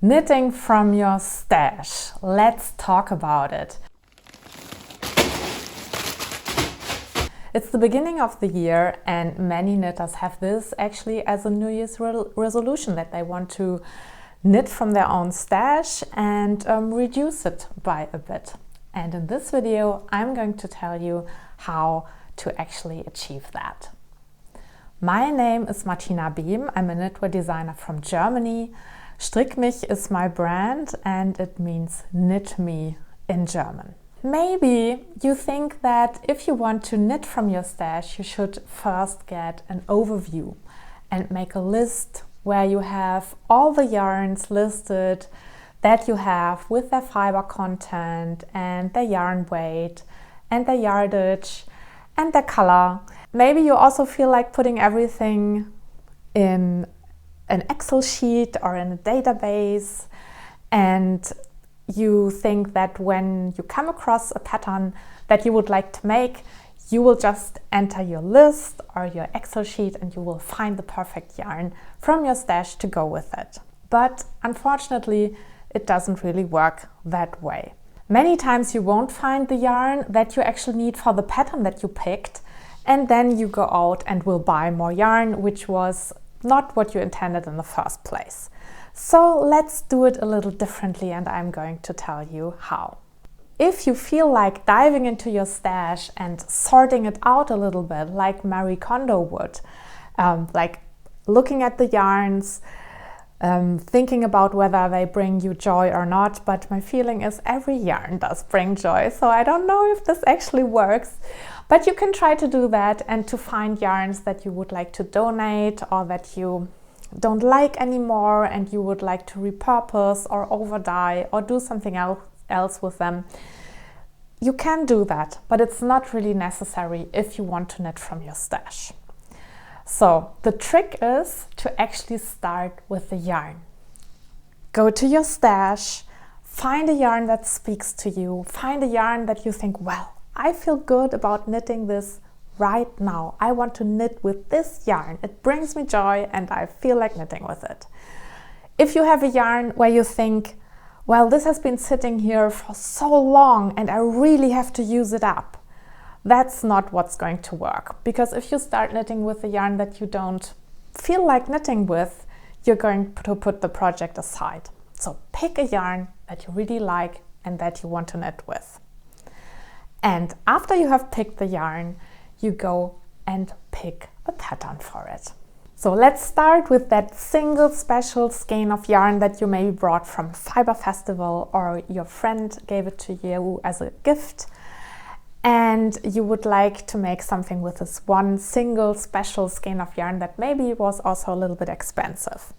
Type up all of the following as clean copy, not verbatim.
Knitting from your stash. Let's talk about it. It's the beginning of the year and many knitters have this actually as a New Year's resolution, that they want to knit from their own stash and reduce it by a bit. And in this video, I'm going to tell you how to actually achieve that. My name is Martina Behm. I'm a knitwear designer from Germany. Strickmich is my brand and it means knit me in German. Maybe you think that if you want to knit from your stash, you should first get an overview and make a list where you have all the yarns listed that you have with their fiber content and their yarn weight and their yardage and their color. Maybe you also feel like putting everything in an Excel sheet or in a database, and you think that when you come across a pattern that you would like to make, you will just enter your list or your Excel sheet and you will find the perfect yarn from your stash to go with it. But unfortunately, it doesn't really work that way. Many times you won't find the yarn that you actually need for the pattern that you picked, and then you go out and will buy more yarn, which was not what you intended in the first place. So let's do it a little differently, and I'm going to tell you how. If you feel like diving into your stash and sorting it out a little bit like Marie Kondo would, like looking at the yarns, thinking about whether they bring you joy or not, but my feeling is every yarn does bring joy, so I don't know if this actually works. But you can try to do that and to find yarns that you would like to donate or that you don't like anymore and you would like to repurpose or over dye or do something else with them. You can do that, but it's not really necessary if you want to knit from your stash. So the trick is to actually start with the yarn. Go to your stash, find a yarn that speaks to you, find a yarn that you think, well, I feel good about knitting this right now. I want to knit with this yarn. It brings me joy and I feel like knitting with it. If you have a yarn where you think, well, this has been sitting here for so long and I really have to use it up, that's not what's going to work. Because if you start knitting with a yarn that you don't feel like knitting with, you're going to put the project aside. So pick a yarn that you really like and that you want to knit with. And after you have picked the yarn, you go and pick a pattern for it. So let's start with that single special skein of yarn that you maybe brought from Fiber Festival or your friend gave it to you as a gift. And you would like to make something with this one single special skein of yarn that maybe was also a little bit expensive.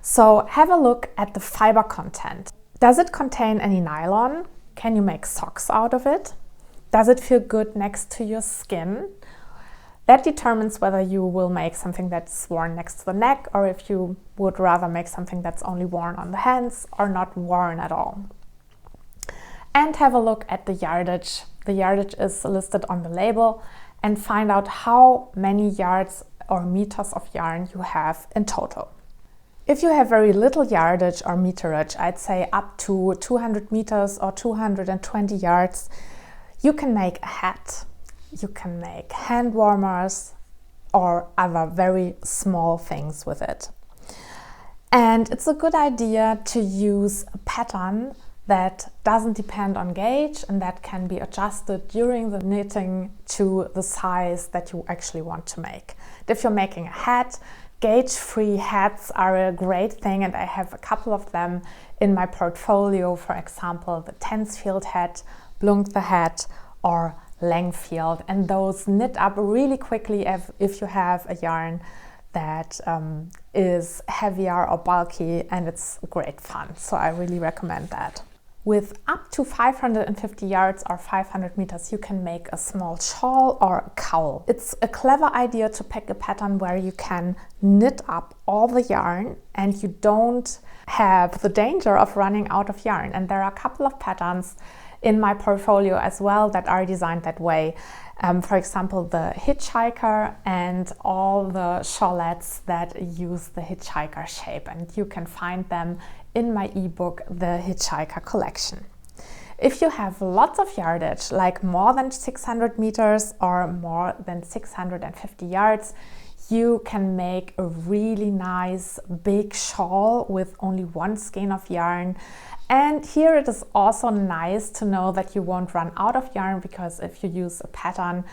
So have a look at the fiber content. Does it contain any nylon? Can you make socks out of it? Does it feel good next to your skin? That determines whether you will make something that's worn next to the neck or if you would rather make something that's only worn on the hands or not worn at all. And have a look at the yardage. The yardage is listed on the label, and find out how many yards or meters of yarn you have in total. If you have very little yardage or meterage, I'd say up to 200 meters or 220 yards, you can make a hat, you can make hand warmers or other very small things with it. And it's a good idea to use a pattern that doesn't depend on gauge and that can be adjusted during the knitting to the size that you actually want to make. If you're making a hat, gauge-free hats are a great thing, and I have a couple of them in my portfolio. For example, the Tensfield hat, Blunk the hat, or Langfield, and those knit up really quickly if you have a yarn that is heavier or bulky, and it's great fun. So I really recommend that. With up to 550 yards or 500 meters, you can make a small shawl or a cowl. It's a clever idea to pick a pattern where you can knit up all the yarn and you don't have the danger of running out of yarn. And there are a couple of patterns in my portfolio as well that are designed that way. For example, the hitchhiker and all the shawlettes that use the hitchhiker shape, and you can find them in my ebook, The Hitchhiker Collection. If you have lots of yardage, like more than 600 meters or more than 650 yards, you can make a really nice big shawl with only one skein of yarn. And here it is also nice to know that you won't run out of yarn, because if you use a pattern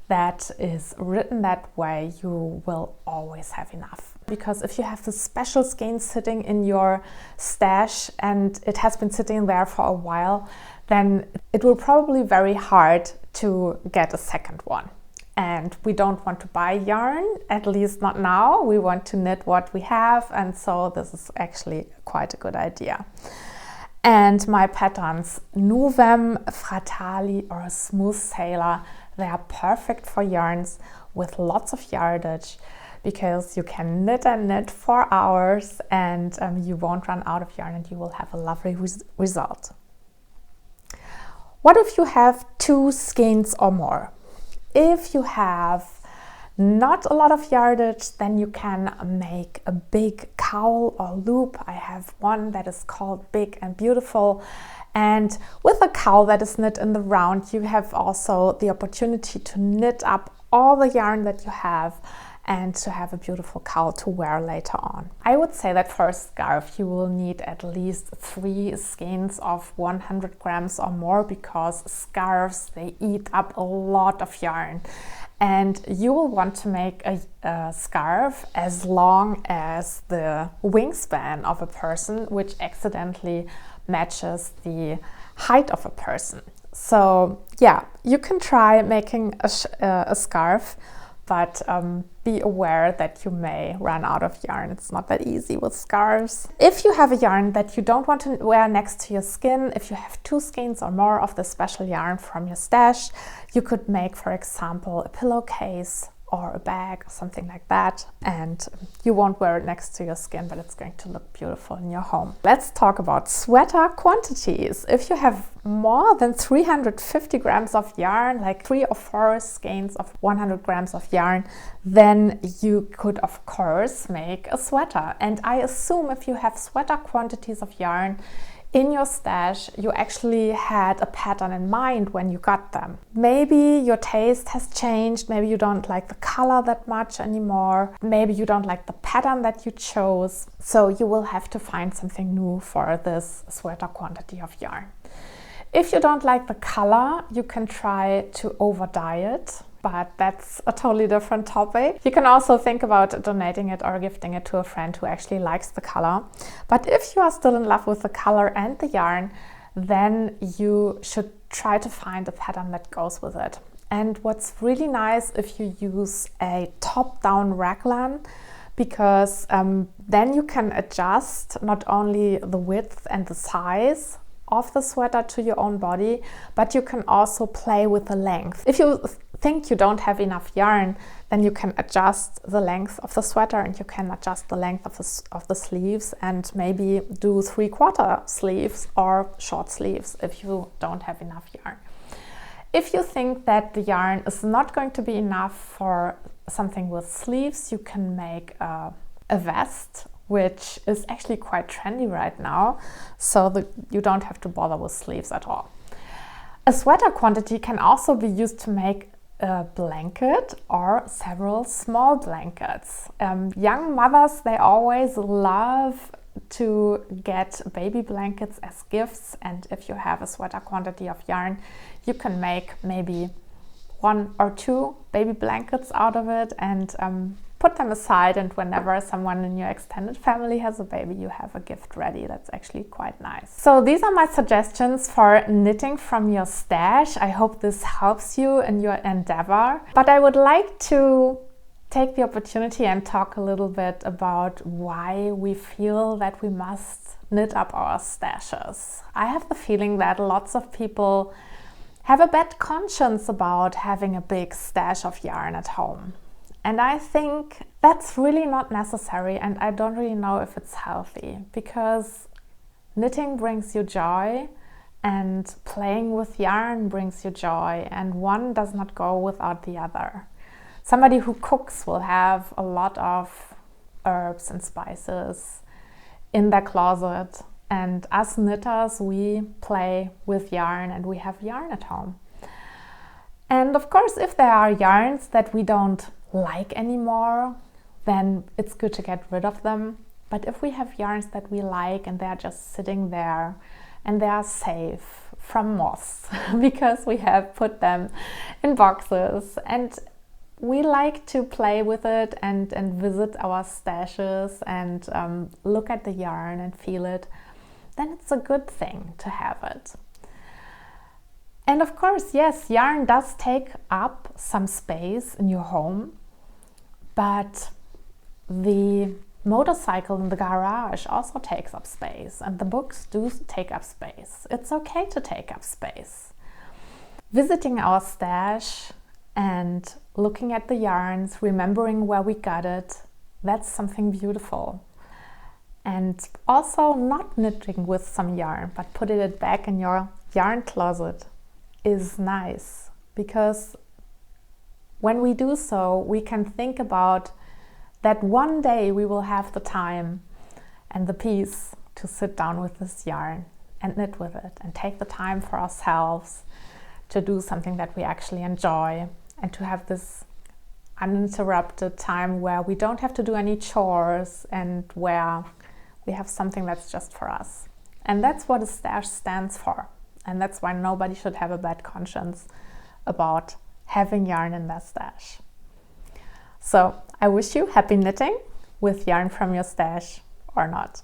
that is written that way, you will always have enough. Because if you have the special skein sitting in your stash and it has been sitting there for a while, then it will probably be very hard to get a second one. And we don't want to buy yarn, at least not now. We want to knit what we have, and so this is actually quite a good idea. And my patterns, Novem, Fratali or Smooth Sailor, they are perfect for yarns with lots of yardage, because you can knit and knit for hours, and you won't run out of yarn, and you will have a lovely result. What if you have 2 skeins or more? If you have not a lot of yardage, then you can make a big cowl or loop. I have one that is called Big and Beautiful. And with a cowl that is knit in the round, you have also the opportunity to knit up all the yarn that you have and to have a beautiful cowl to wear later on. I would say that for a scarf you will need at least 3 skeins of 100 grams or more, because scarves, they eat up a lot of yarn. And you will want to make a scarf as long as the wingspan of a person, which accidentally matches the height of a person. So yeah, you can try making a scarf, but be aware that you may run out of yarn. It's not that easy with scarves. If you have a yarn that you don't want to wear next to your skin, if you have 2 skeins or more of the special yarn from your stash, you could make, for example, a pillowcase or a bag or something like that, and you won't wear it next to your skin, but it's going to look beautiful in your home. Let's talk about sweater quantities. If you have more than 350 grams of yarn, like 3 or 4 skeins of 100 grams of yarn, then you could of course make a sweater. And I assume if you have sweater quantities of yarn in your stash, you actually had a pattern in mind when you got them. Maybe your taste has changed, maybe you don't like the color that much anymore, maybe you don't like the pattern that you chose, so you will have to find something new for this sweater quantity of yarn. If you don't like the color, you can try to over dye it, but that's a totally different topic. You can also think about donating it or gifting it to a friend who actually likes the color. But if you are still in love with the color and the yarn, then you should try to find a pattern that goes with it. And what's really nice if you use a top-down raglan, because then you can adjust not only the width and the size of the sweater to your own body, but you can also play with the length. If you think you don't have enough yarn, then you can adjust the length of the sweater, and you can adjust the length of the sleeves, and maybe do 3/4 sleeves or short sleeves if you don't have enough yarn. If you think that the yarn is not going to be enough for something with sleeves, you can make a vest, which is actually quite trendy right now, so that you don't have to bother with sleeves at all. A sweater quantity can also be used to make a blanket or several small blankets. Young mothers, they always love to get baby blankets as gifts, and if you have a sweater quantity of yarn, you can make maybe 1 or 2 baby blankets out of it, and put them aside, and whenever someone in your extended family has a baby, you have a gift ready. That's actually quite nice. So these are my suggestions for knitting from your stash. I hope this helps you in your endeavor. But I would like to take the opportunity and talk a little bit about why we feel that we must knit up our stashes. I have the feeling that lots of people have a bad conscience about having a big stash of yarn at home. And I think that's really not necessary, and I don't really know if it's healthy, because knitting brings you joy and playing with yarn brings you joy, and one does not go without the other. Somebody who cooks will have a lot of herbs and spices in their closet, And us knitters, we play with yarn and we have yarn at home. And of course, if there are yarns that we don't like anymore, then it's good to get rid of them. But if we have yarns that we like and they're just sitting there and they are safe from moths because we have put them in boxes and we like to play with it and visit our stashes and look at the yarn and feel it, then it's a good thing to have it. And of course, yes, yarn does take up some space in your home, but the motorcycle in the garage also takes up space, and the books do take up space. It's okay to take up space. Visiting our stash and looking at the yarns, remembering where we got it, that's something beautiful. And also not knitting with some yarn, but putting it back in your yarn closet is nice, because when we do so, we can think about that one day we will have the time and the peace to sit down with this yarn and knit with it and take the time for ourselves to do something that we actually enjoy and to have this uninterrupted time where we don't have to do any chores and where we have something that's just for us. And that's what a stash stands for. And that's why nobody should have a bad conscience about having yarn in their stash. So I wish you happy knitting with yarn from your stash or not.